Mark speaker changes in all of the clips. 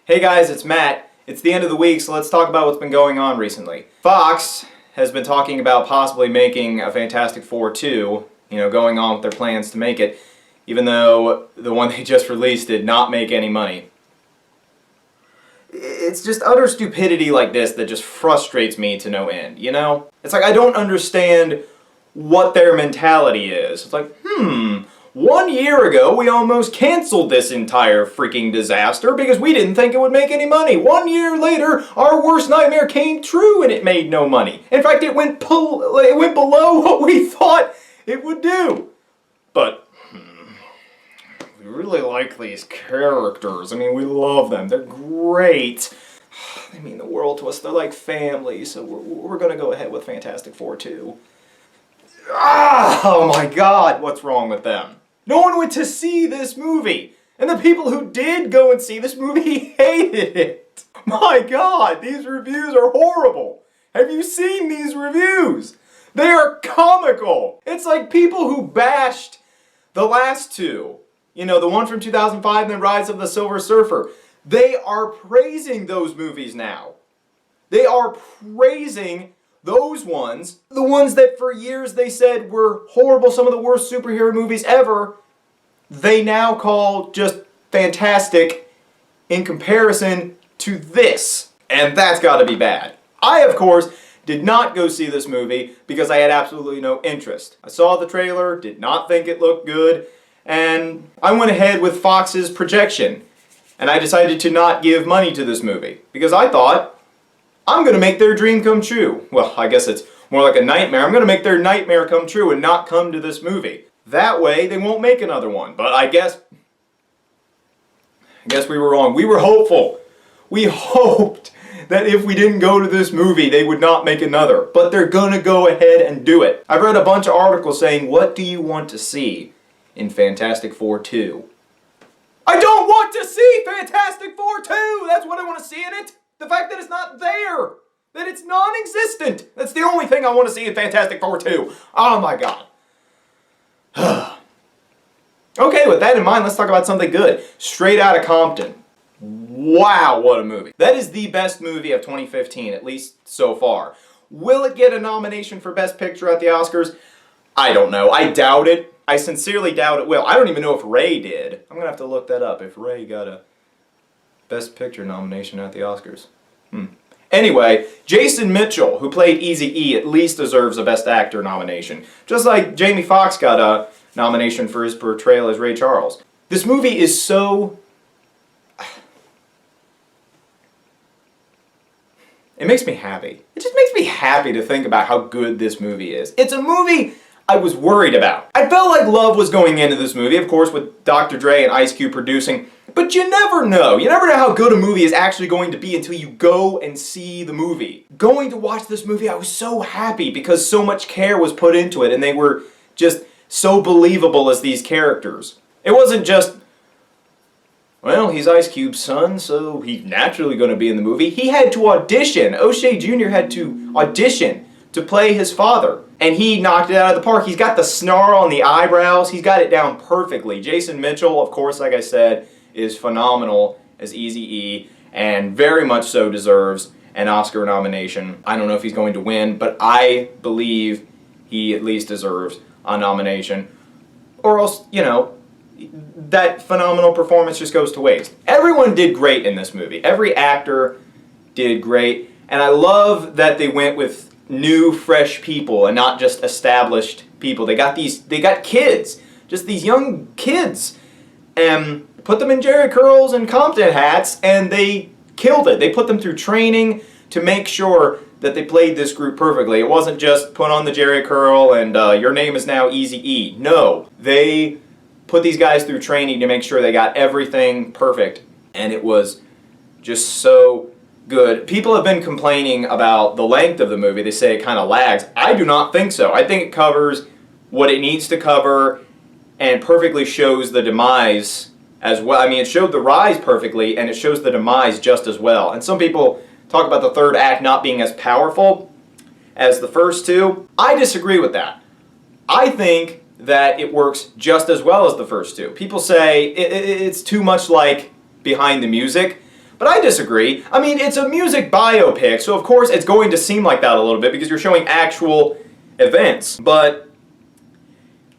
Speaker 1: Hey guys, it's Matt. It's the end of the week, so let's talk about what's been going on recently. Fox has been talking about possibly making a Fantastic Four 2, going on with their plans to make it, even though the one they just released did not make any money. It's just utter stupidity like this that just frustrates me to no end, It's like I don't understand what their mentality is. It's like, 1 year ago we almost canceled this entire freaking disaster because we didn't think it would make any money. 1 year later, our worst nightmare came true and it made no money. In fact, it went below what we thought it would do. But we really like these characters. I mean, we love them. They're great. They mean the world to us. They're like family, so we're going to go ahead with Fantastic Four 2. Oh my God, what's wrong with them? No one went to see this movie, and the people who did go and see this movie hated it. My God, these reviews are horrible. Have you seen these reviews? They are comical. It's like people who bashed the last two. The one from 2005 and then Rise of the Silver Surfer. They are praising those movies now. They are praising those ones, the ones that for years they said were horrible, some of the worst superhero movies ever, they now call just fantastic in comparison to this. And that's gotta be bad. I, of course, did not go see this movie because I had absolutely no interest. I saw the trailer, did not think it looked good, and I went ahead with Fox's projection. And I decided to not give money to this movie because I thought, I'm going to make their dream come true. Well, I guess it's more like a nightmare. I'm going to make their nightmare come true and not come to this movie. That way, they won't make another one. But I guess we were wrong. We were hopeful. We hoped that if we didn't go to this movie, they would not make another. But they're going to go ahead and do it. I've read a bunch of articles saying, what do you want to see in Fantastic Four 2? I don't want to see Fantastic Four 2! That's what I want to see in it! The fact that it's not there! That it's non-existent! That's the only thing I want to see in Fantastic Four 2. Oh my God. Okay, with that in mind, let's talk about something good. Straight Outta Compton. Wow, what a movie. That is the best movie of 2015, at least so far. Will it get a nomination for Best Picture at the Oscars? I don't know. I doubt it. I sincerely doubt it will. I don't even know if Ray did. I'm gonna have to look that up, if Ray got a Best Picture nomination at the Oscars. Anyway, Jason Mitchell, who played Eazy-E, at least deserves a Best Actor nomination. Just like Jamie Foxx got a nomination for his portrayal as Ray Charles. This movie is so... It makes me happy. It just makes me happy to think about how good this movie is. It's a movie I was worried about. I felt like love was going into this movie, of course, with Dr. Dre and Ice Cube producing. But you never know. You never know how good a movie is actually going to be until you go and see the movie. Going to watch this movie, I was so happy because so much care was put into it and they were just so believable as these characters. It wasn't just, well, he's Ice Cube's son, so he's naturally going to be in the movie. He had to audition. O'Shea Jr. had to audition to play his father. And he knocked it out of the park. He's got the snarl on the eyebrows. He's got it down perfectly. Jason Mitchell, of course, like I said, is phenomenal as Eazy-E and very much so deserves an Oscar nomination. I don't know if he's going to win, but I believe he at least deserves a nomination. Or else, that phenomenal performance just goes to waste. Everyone did great in this movie. Every actor did great. And I love that they went with new, fresh people and not just established people. They got kids, just these young kids, and put them in Jerry curls and Compton hats, and they killed it. They put them through training to make sure that they played this group perfectly. It wasn't just put on the Jerry curl and your name is now Eazy-E. No, they put these guys through training to make sure they got everything perfect, and it was just so good. People have been complaining about the length of the movie. They say it kind of lags. I do not think so. I think it covers what it needs to cover and perfectly shows the demise as well. I mean, it showed the rise perfectly, and it shows the demise just as well. And some people talk about the third act not being as powerful as the first two. I disagree with that. I think that it works just as well as the first two. People say it's too much like Behind the Music, but But I disagree. I mean, it's a music biopic, so of course it's going to seem like that a little bit because you're showing actual events. But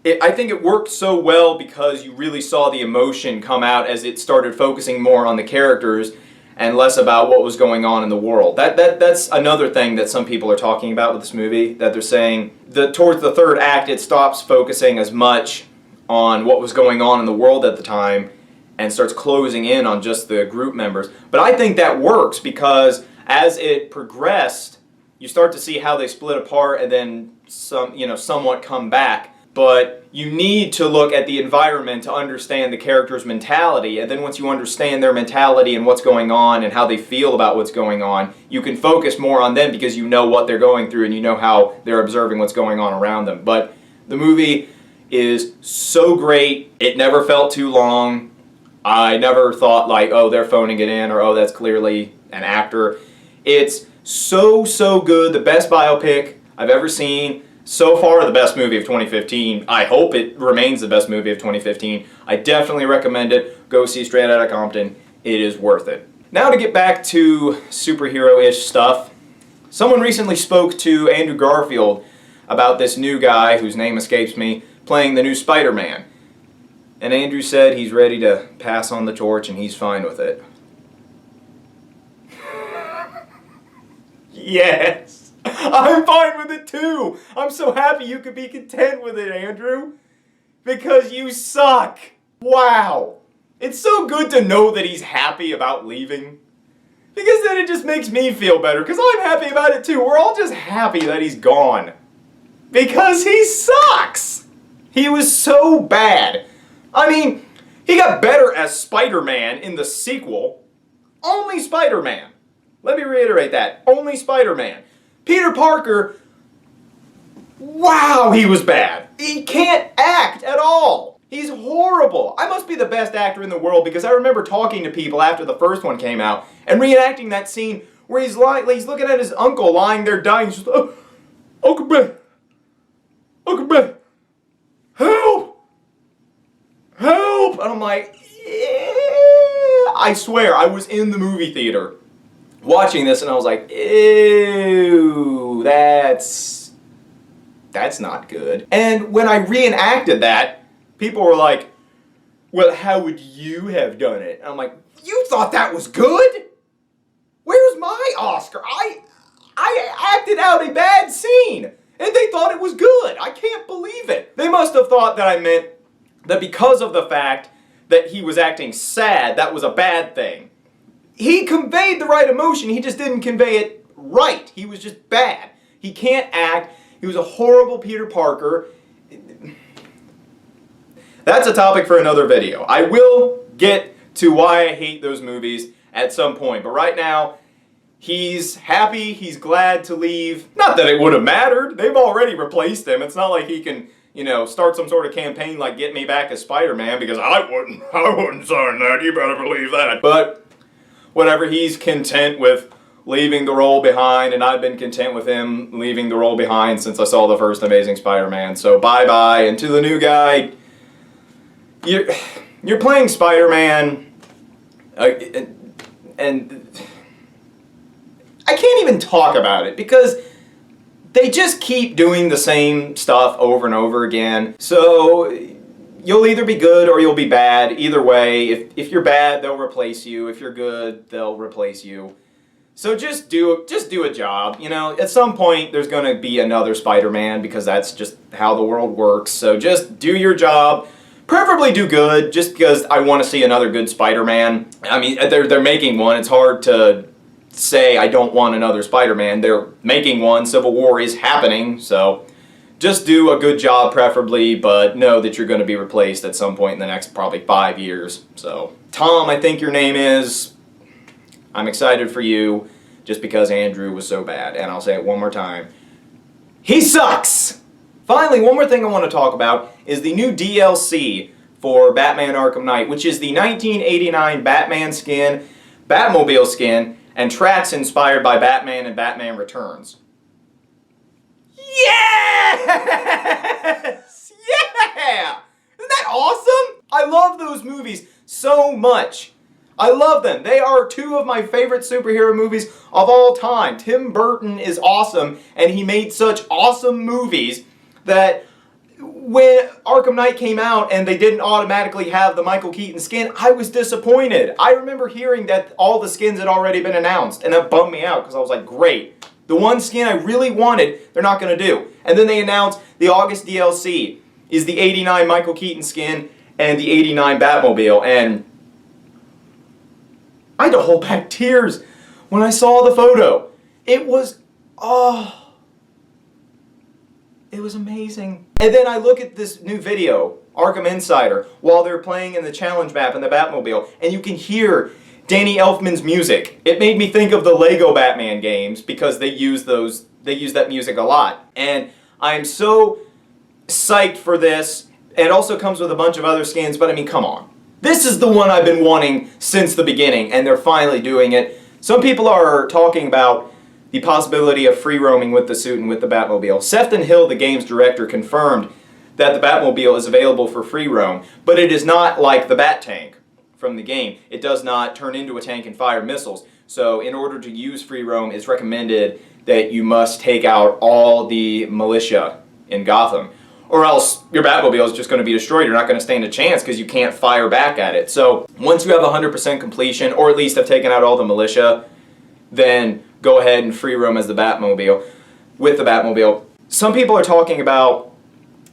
Speaker 1: I think it worked so well because you really saw the emotion come out as it started focusing more on the characters and less about what was going on in the world. That's another thing that some people are talking about with this movie, that they're saying that towards the third act it stops focusing as much on what was going on in the world at the time and starts closing in on just the group members. But I think that works because as it progressed, you start to see how they split apart and then somewhat come back. But you need to look at the environment to understand the character's mentality, and then once you understand their mentality and what's going on and how they feel about what's going on, you can focus more on them because you know what they're going through and you know how they're observing what's going on around them. But the movie is so great. It never felt too long. I never thought like, oh, they're phoning it in, or oh, that's clearly an actor. It's so good. The best biopic I've ever seen. So far, the best movie of 2015. I hope it remains the best movie of 2015. I definitely recommend it. Go see Straight Outta Compton. It is worth it. Now to get back to superhero-ish stuff. Someone recently spoke to Andrew Garfield about this new guy, whose name escapes me, playing the new Spider-Man. And Andrew said he's ready to pass on the torch and he's fine with it. Yes! I'm fine with it too! I'm so happy you could be content with it, Andrew! Because you suck! Wow! It's so good to know that he's happy about leaving. Because then it just makes me feel better, because I'm happy about it too. We're all just happy that he's gone. Because he sucks! He was so bad. I mean, he got better as Spider-Man in the sequel. Only Spider-Man. Let me reiterate that. Only Spider-Man. Peter Parker, wow, he was bad. He can't act at all. He's horrible. I must be the best actor in the world because I remember talking to people after the first one came out and reenacting that scene where he's looking at his uncle lying there dying. He's just, oh, Uncle Ben, Uncle Ben, help, help. And I'm like, yeah. I swear, I was in the movie theater watching this and I was like, ew, that's not good. And when I reenacted that, people were like, well, how would you have done it? And I'm like, you thought that was good? Where's my Oscar? I acted out a bad scene and they thought it was good. I can't believe it. They must have thought that I meant that because of the fact that he was acting sad, that was a bad thing. He conveyed the right emotion, he just didn't convey it right. He was just bad. He can't act. He was a horrible Peter Parker. That's a topic for another video. I will get to why I hate those movies at some point, but right now, he's happy, he's glad to leave. Not that it would have mattered. They've already replaced him. It's not like he can, start some sort of campaign like get me back as Spider-Man, because I wouldn't sign that, you better believe that. But whatever, he's content with leaving the role behind, and I've been content with him leaving the role behind since I saw the first Amazing Spider-Man. So bye-bye, and to the new guy, you're playing Spider-Man, and I can't even talk about it because they just keep doing the same stuff over and over again. So you'll either be good or you'll be bad. Either way, if you're bad, they'll replace you. If you're good, they'll replace you. So just do a job. At some point there's going to be another Spider-Man because that's just how the world works. So just do your job. Preferably do good, just because I want to see another good Spider-Man. I mean, they're making one. It's hard to say I don't want another Spider-Man. They're making one. Civil War is happening, so just do a good job preferably, but know that you're going to be replaced at some point in the next probably 5 years. So, Tom, I think your name is, I'm excited for you just because Andrew was so bad. And I'll say it one more time. He sucks! Finally, one more thing I want to talk about is the new DLC for Batman Arkham Knight, which is the 1989 Batman skin, Batmobile skin, and tracks inspired by Batman and Batman Returns. Yes! Yeah! Isn't that awesome? I love those movies so much. I love them. They are two of my favorite superhero movies of all time. Tim Burton is awesome, and he made such awesome movies that when Arkham Knight came out and they didn't automatically have the Michael Keaton skin, I was disappointed. I remember hearing that all the skins had already been announced, and that bummed me out because I was like, great. The one skin I really wanted, they're not going to do. And then they announced the August DLC is the 89 Michael Keaton skin and the 89 Batmobile, and I had to hold back tears when I saw the photo. It was, oh, it was amazing. And then I look at this new video, Arkham Insider, while they're playing in the challenge map in the Batmobile, and you can hear Danny Elfman's music. It made me think of the Lego Batman games because they use that music a lot. And I'm so psyched for this. It also comes with a bunch of other skins, but I mean, come on. This is the one I've been wanting since the beginning, and they're finally doing it. Some people are talking about the possibility of free roaming with the suit and with the Batmobile. Sefton Hill, the game's director, confirmed that the Batmobile is available for free roam, but it is not like the Bat Tank from the game. It does not turn into a tank and fire missiles. So in order to use free roam, it's recommended that you must take out all the militia in Gotham, or else your Batmobile is just going to be destroyed. You're not going to stand a chance because you can't fire back at it. So once you have 100% completion, or at least have taken out all the militia, then go ahead and free roam as the Batmobile, with the Batmobile. Some people are talking about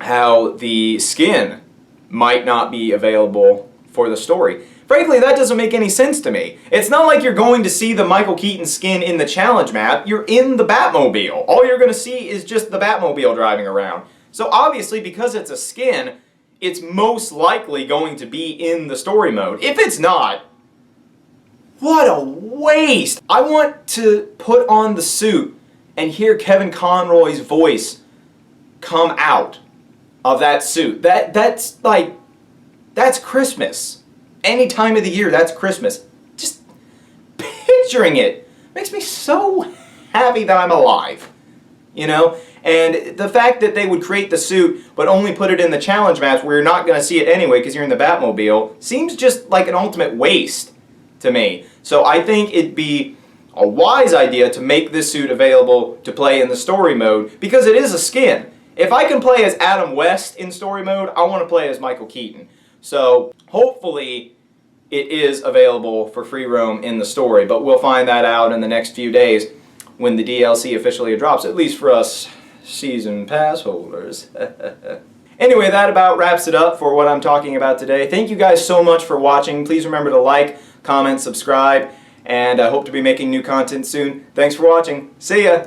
Speaker 1: how the skin might not be available for the story. Frankly, that doesn't make any sense to me. It's not like you're going to see the Michael Keaton skin in the challenge map. You're in the Batmobile. All you're going to see is just the Batmobile driving around. So obviously, because it's a skin, it's most likely going to be in the story mode. If it's not, what a waste! I want to put on the suit and hear Kevin Conroy's voice come out of that suit. That's Christmas. Any time of the year, that's Christmas. Just picturing it makes me so happy that I'm alive, you know? And the fact that they would create the suit but only put it in the challenge maps where you're not going to see it anyway because you're in the Batmobile seems just like an ultimate waste to me. So I think it'd be a wise idea to make this suit available to play in the story mode because it is a skin. If I can play as Adam West in story mode, I want to play as Michael Keaton. So hopefully it is available for free roam in the story, but we'll find that out in the next few days when the DLC officially drops, at least for us season pass holders. Anyway, that about wraps it up for what I'm talking about today. Thank you guys so much for watching. Please remember to like, comment, subscribe, and I hope to be making new content soon. Thanks for watching. See ya!